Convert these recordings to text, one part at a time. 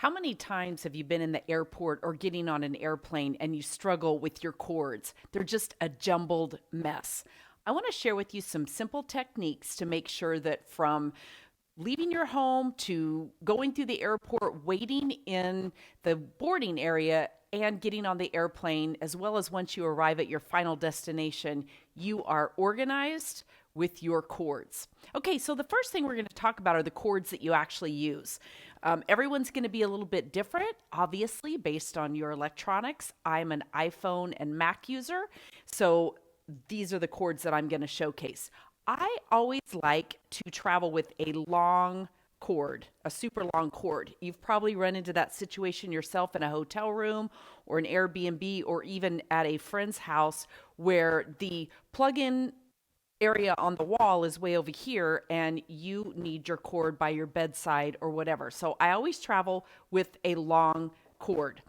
How many times have you been in the airport or getting on an airplane and you struggle with your cords? They're just a jumbled mess. I want to share with you some simple techniques to make sure that from leaving your home to going through the airport, waiting in the boarding area, and getting on the airplane, as well as once you arrive at your final destination, you are organized with your cords. Okay, so the first thing we're going to talk about are the cords that you actually use. Everyone's going to be a little bit different, obviously, based on your electronics. I'm an iPhone and Mac user, so these are the cords that I'm going to showcase. I always like to travel with a long cord, a super long cord. You've probably run into that situation yourself in a hotel room or an Airbnb or even at a friend's house where the plug-in area on the wall is way over here and you need your cord by your bedside or whatever. So I always travel with a long cord.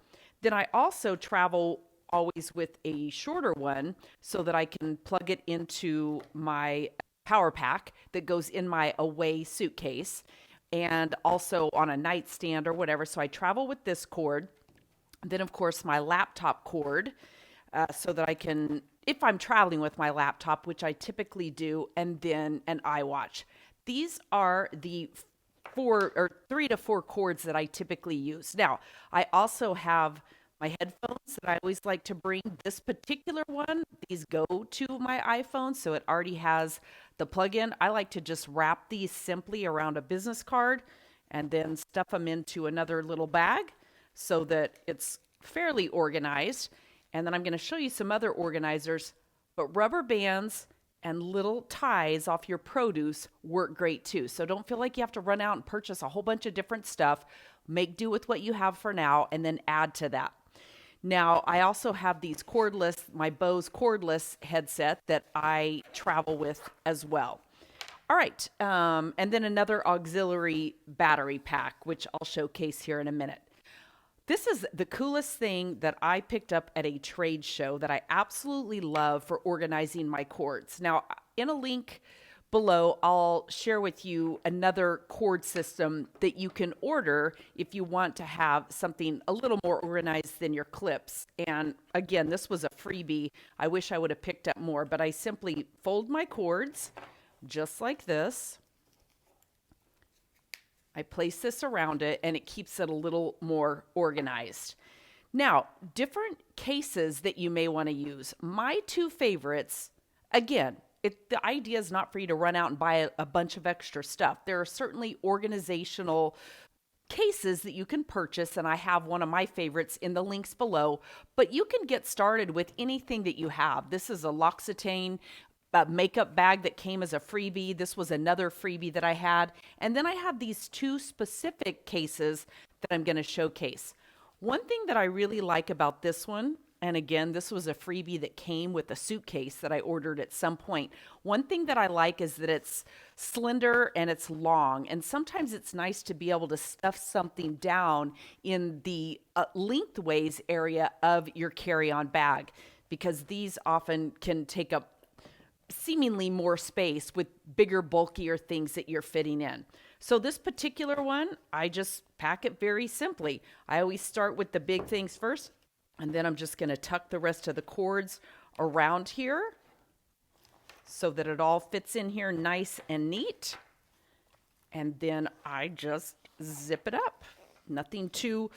Then I also travel always with a shorter one so that I can plug it into my power pack that goes in my away suitcase and also on a nightstand or whatever. So I travel with this cord. Then, of course, my laptop cord so that I can, if I'm traveling with my laptop, which I typically do, and then an iWatch. These are the 3 to 4 cords that I typically use. Now, I also have my headphones that I always like to bring. This particular one, these go to my iPhone, so it already has the plug-in. I like to just wrap these simply around a business card and then stuff them into another little bag so that it's fairly organized. And then I'm going to show you some other organizers, but rubber bands and little ties off your produce work great too. So don't feel like you have to run out and purchase a whole bunch of different stuff. Make do with what you have for now and then add to that. Now, I also have these cordless, my Bose cordless headset that I travel with as well. All right, and then another auxiliary battery pack, which I'll showcase here in a minute. This is the coolest thing that I picked up at a trade show that I absolutely love for organizing my cords. Now, in a link below, I'll share with you another cord system that you can order if you want to have something a little more organized than your clips. And again, this was a freebie. I wish I would have picked up more, but I simply fold my cords just like this. I place this around it and it keeps it a little more organized. Now, different cases that you may want to use. My two favorites, again, the idea is not for you to run out and buy a bunch of extra stuff. There are certainly organizational cases that you can purchase, and I have one of my favorites in the links below, but you can get started with anything that you have. This is a L'Occitane makeup bag that came as a freebie. This was another freebie that I had. And then I have these two specific cases that I'm going to showcase. One thing that I really like about this one, and again, this was a freebie that came with a suitcase that I ordered at some point. One thing that I like is that it's slender and it's long. And sometimes it's nice to be able to stuff something down in the lengthways area of your carry-on bag, because these often can take up seemingly more space with bigger, bulkier things that you're fitting in. So this particular one, I just pack it very simply. I always start with the big things first, and then I'm just going to tuck the rest of the cords around here so that it all fits in here nice and neat. And then I just zip it up. Nothing too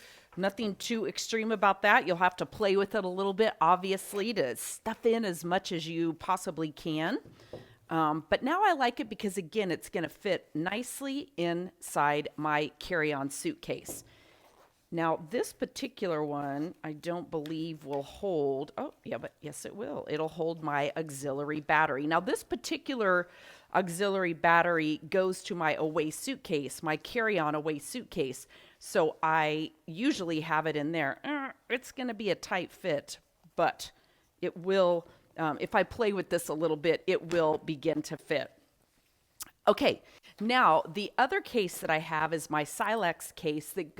extreme about that. You'll have to play with it a little bit, obviously, to stuff in as much as you possibly can. But now I like it because, again, it's going to fit nicely inside my carry-on suitcase. Now, this particular one, I don't believe will hold. Oh, yeah, but yes, it will. It'll hold my auxiliary battery. Now, this particular auxiliary battery goes to my away suitcase, my carry-on away suitcase. So I usually have it in there. It's going to be a tight fit, but it will, if I play with this a little bit, it will begin to fit. Okay, now the other case that I have is my Silex case that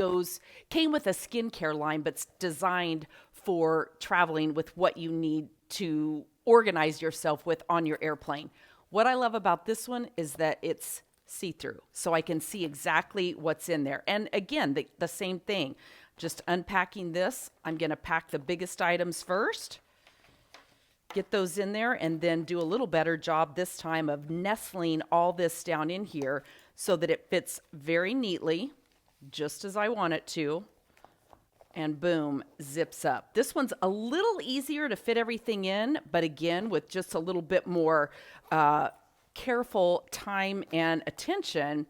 came with a skincare line, but it's designed for traveling with what you need to organize yourself with on your airplane. What I love about this one is that it's see-through so I can see exactly what's in there. And again, the same thing, just unpacking this. I'm going to pack the biggest items first, get those in there, and then do a little better job this time of nestling all this down in here so that it fits very neatly, just as I want it to. And boom, zips up. This one's a little easier to fit everything in, but again, with just a little bit more careful time and attention,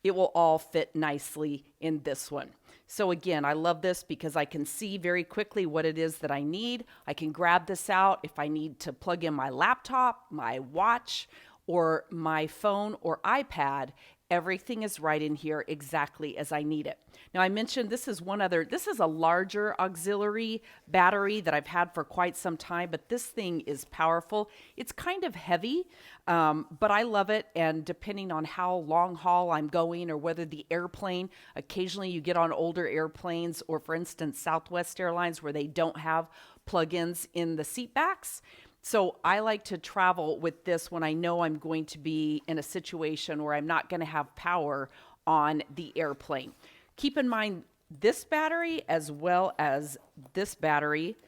it will all fit nicely in this one. So again, I love this because I can see very quickly what it is that I need. I can grab this out if I need to plug in my laptop, my watch, or my phone or iPad. Everything is right in here exactly as I need it. Now I mentioned this is a larger auxiliary battery that I've had for quite some time, but this thing is powerful. It's kind of heavy, but I love it. And depending on how long haul I'm going or whether the airplane, occasionally you get on older airplanes or for instance, Southwest Airlines where they don't have plugins in the seat backs. So I like to travel with this when I know I'm going to be in a situation where I'm not going to have power on the airplane. Keep in mind, this battery as well as this battery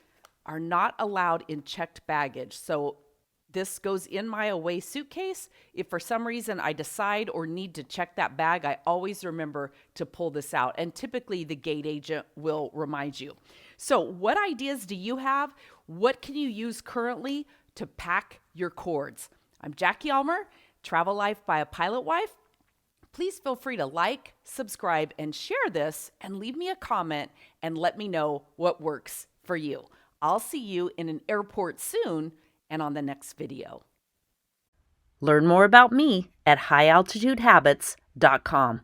are not allowed in checked baggage. So this goes in my away suitcase. If for some reason I decide or need to check that bag, I always remember to pull this out. And typically the gate agent will remind you. So what ideas do you have? What can you use currently to pack your cords? I'm Jackie Almer, Travel Life by a Pilot Wife. Please feel free to like, subscribe, and share this, and leave me a comment and let me know what works for you. I'll see you in an airport soon and on the next video. Learn more about me at highaltitudehabits.com.